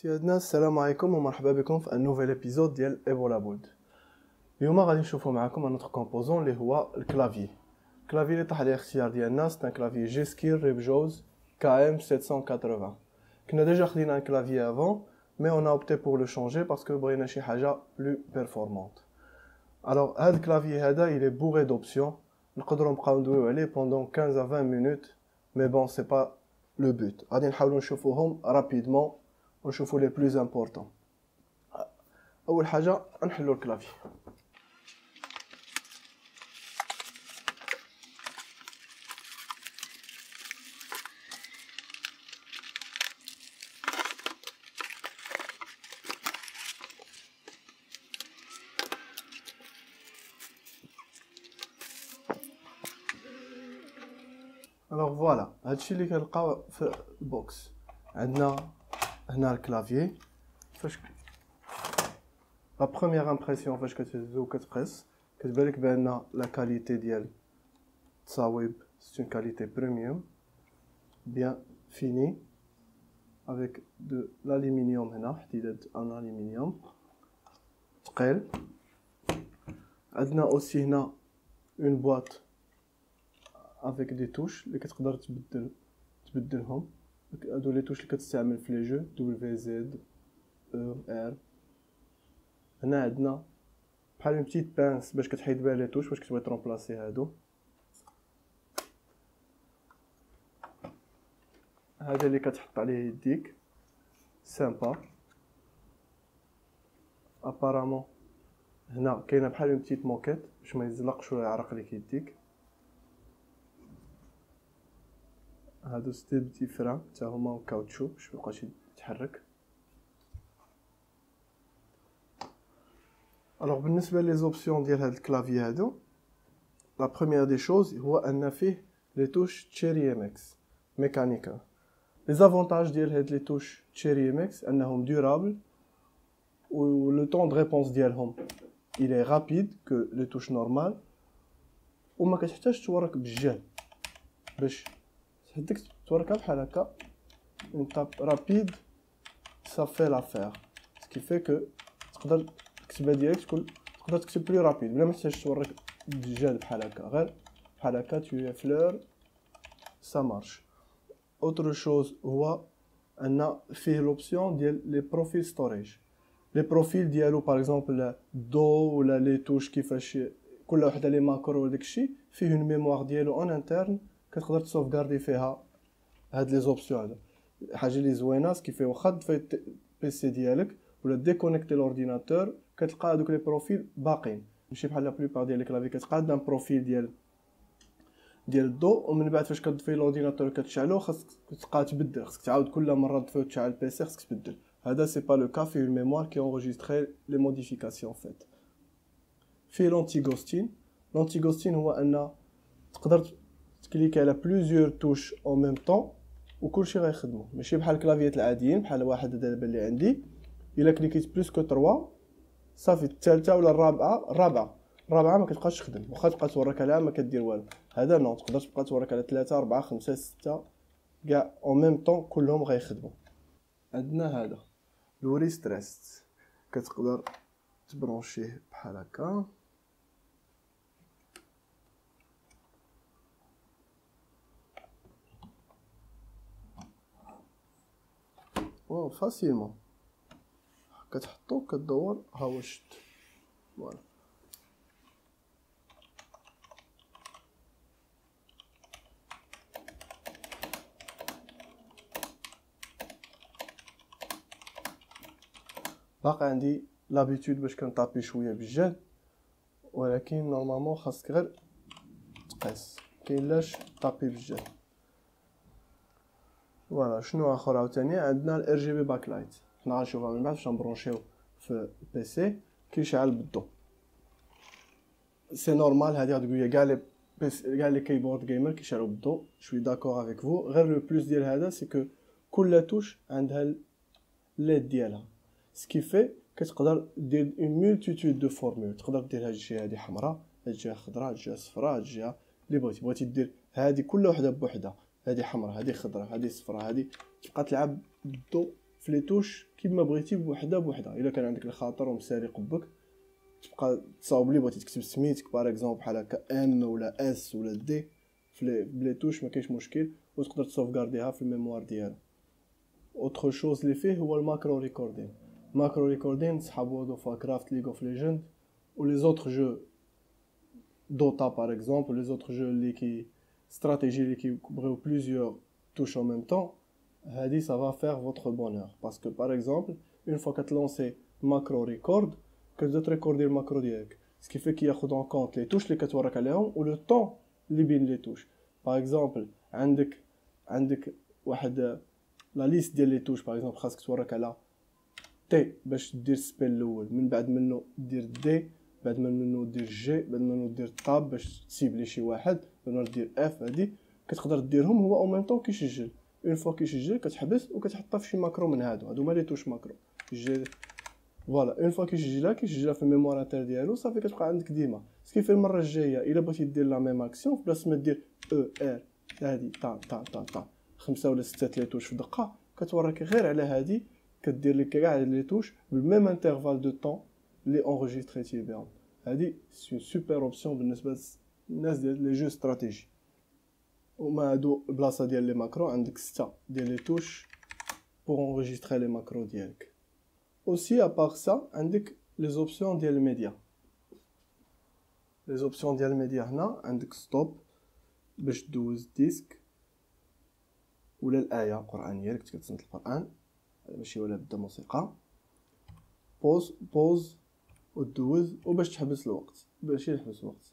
سيادنا السلام عليكم ومرحبا بكم في نوفيل ابيزود ديال ايبولا بود. اليوم غادي نشوفوا معكم ان نوتر كومبوزون اللي هو الكلافي. الكلافي اللي طاح عليه اختيار ديالنا سي ان كلافي جيسكير ريبجوز KM 780. كنا ديجا خدينا ان كلافي افون مي اون اوبتي بور لو شونجي باسكو بغينا شي حاجه بلو بيرفورمانت. الوغ هاد الكلافي هذا il est bourré d'options. نقدروا نبقاو ندويو عليه pendant 15 à 20 minutes mais bon c'est pas le but. غادي نحاولوا نشوفوهم رابيدمون ونشوفوا لي بلوز امبورطون. اول حاجه نحلوا الكلافي. الوغ فوالا هادشي اللي كنلقاو في البوكس. عندنا هنا الكلافي فاش لا بروميير امبرسيون فاش كتهزو وكتقيس كتبانلك بان لا كاليتي ديال التصاويب سي اون كاليتي بريميوم بيان فيني افيك دو l'aluminium. هنا حديدات ان الومنيوم ثقيل. عندنا اوسي هنا اون بواط افيك دي توش اللي كتقدر تبدلهم. هادو لي توش اللي كتستعمل في لي جو دبليو زد او ار. هنا عندنا بحال اون بتيت بانس باش كتحيد بها لي توش باش كتبغي ترومبلاسي هادو. هذا اللي كتحط عليه يديك سامبا. ابارامون هنا كاينه بحال اون بتيت موكيت باش ما يزلقش ولا يعرق لك يديك. هادو ستي بتي فران حتى هما كاوتشو باش ميبقاش يتحرك. الوغ بالنسبه لي زوبسيون ديال هاد الكلافي هادو لا بروميير دي شوز هو ان فيه لي توش تشيري ام اكس ميكانيكال. لي زافونتاج ديال هاد لي توش تشيري ام اكس انهم ديورابل و لو طون دو ريبونس ديالهم il est rapide que les touches normales وما كتحتاج تورك بالجهد باش تحدك توركها بحال هكا اون تاب رابيد ça fait l'affaire ce qui fait que تقدر الكتابه ديالك تقدر تكتب بلو رابيد بلا ما تحتاج تورك بالجهد بحال هكا. غير بحال هكا tu fleur ça marche. autre chose هو ان فيه لوبسيون ديال لي بروفيل ستوريج. لي بروفيل ديالو باغ اكزومبل دو ولا لي توش كيفاش كل وحده لي ماكرو وداكشي فيه اون ميموار ديالو اون انترن كتقدر تصوفغاردي فيها هاد لي زوبسيون. هذا حاجه اللي زوينه كيفاش واخا تطفي البيسي ديالك ولا ديكونيكتي لورديناتور كتلقى هذوك لي بروفيل باقين. ماشي بحال لا بلوبار ديال لي كلافي كتلقى عندنا بروفيل ديال الضوء ومن بعد فاش كتطفي لورديناتور كتشعلو خاصك تبقى تبدل. خاصك تعاود كل مره تطفي وتشعل البيسي خاصك تبدل. هذا سي با لو كا في اون ميموار كي انغيستري لي موديفيكاسيون فيت. في لونتي غوستين. لونتي غوستين هو ان تقدر تكليكي على بليزيور توش اون ميم طون وكلشي غيخدموا. ماشي بحال الكلافيات العاديين بحال واحد دابا اللي عندي الا كليكيت بلوس كو 3 صافي الثالثه ولا الرابعه ما كتبقاش تخدم. واخا تبقى تورك عليها ما كدير والو. هذا نو تقدر تبقى تورك على 3 4 5 6 كاع اون ميم طون كلهم غيخدموا. عندنا هذا لوري ستريس كتقدر تبرونشيه بحال هكا واو فاسيلمون كتحطو كدور ها هو شد فوالا. باقي عندي لابيتود باش كنطابي شويه بالجهد ولكن نورمالمون خاصك غير تقيس كاينلاش طابي بالجهد. فوالا شنو اخر عاوتاني عندنا الار جي بي باك لايت. حنا غنشوفها من بعد فاش نبرونشيو في البيسي كيشعل بالضو. سي نورمال هادي غتقولي كاع لي كيبورد جيمر كيشعلوا بالضو. شوي داكور افيك فو. غير لو بلوس ديال هذا سي كو كل توش عندها الليد ديالها سكي في كتقدر دير اون مولتيتود دو فورمول. تقدر دير هاد الجهه هادي حمراء هاد الجهه خضراء هاد الجهه صفراء هاد الجهه اللي بغيتي دير هادي كل وحده بوحدها. هادي حمراء هادي خضراء هادي صفراء هادي تبقى تلعب بالضو في لي توش كيما بغيتي بوحده بوحده. الا كان عندك الخاطر ومسالي قبك تبقى تصاوب لي بغيتي تكتب سميتك باغ اكزومبل بحال هكا ام ولا اس ولا دي في لي توش ما كاينش مشكل، وتقدر تصوفغارديها في الميموار ديالها. اوتر شوز اللي فيه هو الماكرو ريكوردين. ماكرو ريكوردين نسحبوا هادو في كرافت ليغ اوف ليجند و لي زوتر جو دوتا باغ اكزومبل، لي زوتر جو اللي كي استراتيجي اللي كيبغيو بليزيور touche en même temps, ça va faire votre bonheur. Parce que par exemple, une fois que tu lances macro record, que tu dois recorder le macro direct. Ce qui fait qu'il y a en compte les touches les كتورك عليهم ou le temps اللي بين les touches. Par exemple, عندك واحد la liste ديال les touches par exemple خاصك تورك على T باش دير السبيل الاول، من بعد منه دير D، بعد منه دير G، بعد منه دير Tab باش تسيبلي شي واحد، منه دير F. هادي كتقدر ديرهم هو او ميم طون كيسجل. اون فوا كيسجل كتحبس وكتحطها في شي ماكرو من هادو هما لي توش ماكرو جي. فوالا اون فوا كيسجلها في الميموار انتر ديالو صافي كتبقى عندك ديما. سكيفي المره الجايه الا بغيتي دير لا ميم اكسيون بلاص ما دير او ار هادي طا طا طا طا 5 ولا 6 لي توش في دقه، كتوريك غير على هادي كدير لك كاع لي توش بالميم انترفال دو طون لي اونغيستريتي بهم. هادي سي سوبر اوبسيون بالنسبه للناس ديال لي جو استراتيجي. وما هادو البلاصه ديال لي ماكرو عندك 6 ديال لي توش بور انغيستري لي ماكرو ديالك. اوسي ابار سا عندك لي زوبسيون ديال الميديا. لي زوبسيون ديال الميديا هنا عندك ستوب باش دوز ديسك ولا الايه قرانيه اللي كنت كتسمع القران ماشي ولا بدا موسيقى، بوز ودوز، وباش تحبس الوقت باش يحبس الوقت،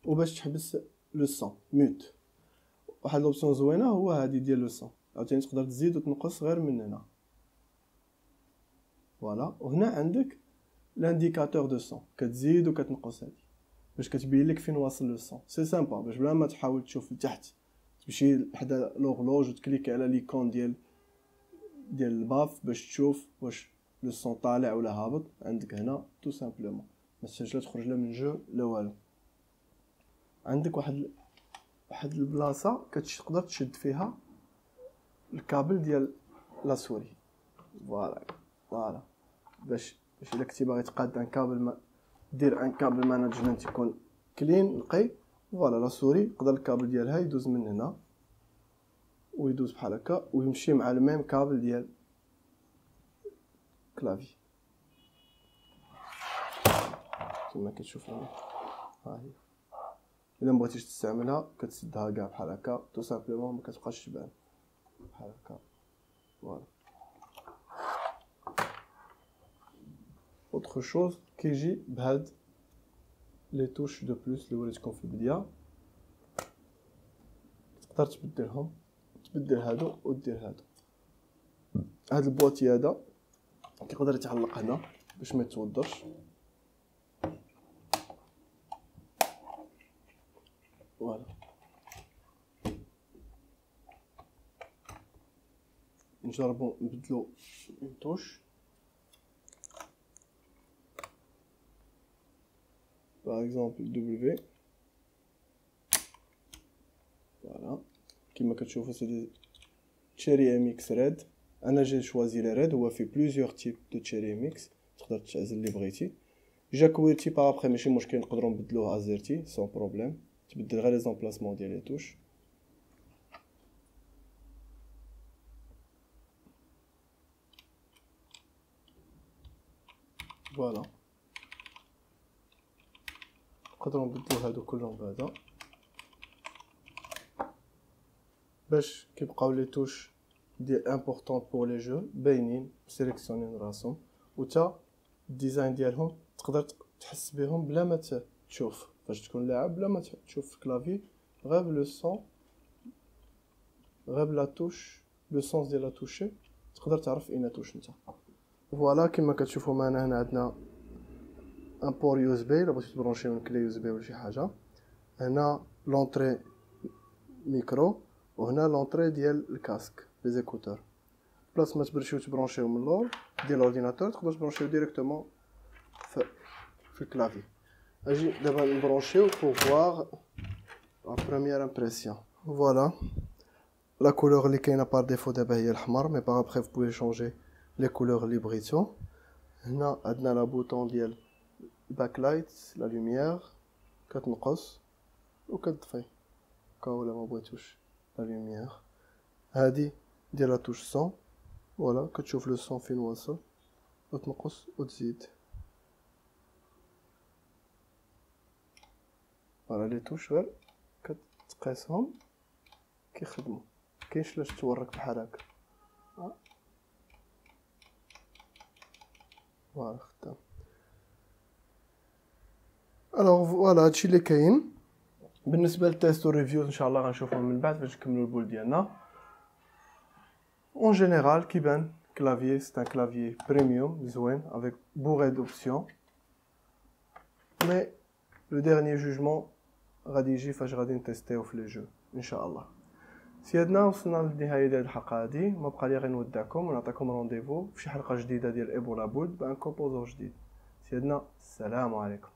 وباش تحبس لو سون ميوت. واحد لوبسيون زوينه هو هادي ديال لو سون، عاوتاني تقدر تزيد وتنقص غير من هنا. فوالا وهنا عندك لانديكاتور دو سون كتزيد وكتنقص هادي باش كتبين لك فين واصل لو سون. سي سامبا باش بلا ما تحاول تشوف لتحت تمشي حدا لوغلوج وتكليك على ليكون ديال الباف باش تشوف واش لو سون طالع ولا هابط. عندك هنا تو سامبلومون ما تحتاج لا تخرج لا من جو لا والو. عندك واحد البلاصه كتقدر تشد فيها الكابل ديال لا سوري. فوالا باش الا كنتي باغي تقاد ان كابل ما دير ان كابل مانجمنت يكون كلين نقي. فوالا لا سوري يقدر الكابل ديالها يدوز من هنا ويدوز بحال هكا ويمشي مع الميم كابل ديال كلافي كما كتشوف هنا. ها هي الا مبغيتيش تستعملها كتسدها كاع بحال هكا تو سامبلومون ما كتبقاش تبان بحال هكا. فوالا اوتر شوز كيجي بهاد لي توش دو بلوس اللي وريتكم في البدايه، تقدر تبدلهم، تبدل هادو ودير هادو. هاد البواتي هذا كيقدر يتعلق هنا باش ما يتوضرش. فوالا نجربو نبدلو اون توش par exemple W. Voilà كما كتشوفوا سي دي تشيري ام اكس ريد. انا جي شوازي لي ريد، هو في بليزيور تيب دو تشيري ام اكس، تقدر تعزل اللي بغيتي. جاكويرتي باغ ابخي ماشي مشكل نقدروا نبدلوه ازيرتي سون بروبليم، تبدل غير لي زومبلاسمون ديال لي توش. فوالا نقدروا نبدلو هادو كلهم بهذا باش كيبقاو لي توش ديال امبورطون بور لي جو باينين سيليكسيونين راسهم، وتا الديزاين ديالهم تقدر تحس بهم بلا ما تشوف فاش تكون لاعب، بلا ما تشوف الكلافي غير لو سون غير لا توش لو سونس ديال لا توشي تقدر تعرف اين توش نتا. فوالا كما كتشوفوا معنا هنا عندنا ان بور يو اس بي الا بغيتي تبرونشي من كلي يو اس بي ولا شي حاجه. هنا لونطري ميكرو وهنا لونطري ديال الكاسك لي زيكوتور. بلاص ما تبرونشيو من اللور ديال الاورديناتور تقدر تبرونشيو ديريكتومون في الكلافي. اجي دابا نبرونشيو بور فوار لا بروميير امبرسيون. فوالا لا كولور اللي كاينه بار ديفو دابا هي الاحمر، مي باغ ابخي فو بوي شونجي les couleurs اللي بغيتو. هنا عندنا لا بوطون ديال backlight la lumière كتنقص وكتطفي كولا ما بغيتوش la lumière. هادي ديال لا توش سون فوالا كتشوف لو سون فين واصل وتنقص وتزيد. فوالا لي توش غير كتقيسهم كيخدموا كاينش لاش تورك بحال هكا. فوالا خدام. الوغ فوالا هادشي اللي كاين بالنسبه للتيست والريفيوز ان شاء الله غنشوفهم من بعد باش نكملوا البول ديالنا. اون جينيرال كيبان كلافيي سي ان كلافيي بريميوم زوين افيك بوغي دوبسيون مي لو ديرنيي جوجمون غادي يجي فاش غادي نتيستيو في لي جو ان شاء الله. سيادنا وصلنا للنهايه ديال الحلقه هذه، ما بقى لي غير نودعكم ونعطيكم رونديفو في شي حلقه جديده ديال ايبولا بود بان كومبوزور جديد. سيادنا السلام عليكم.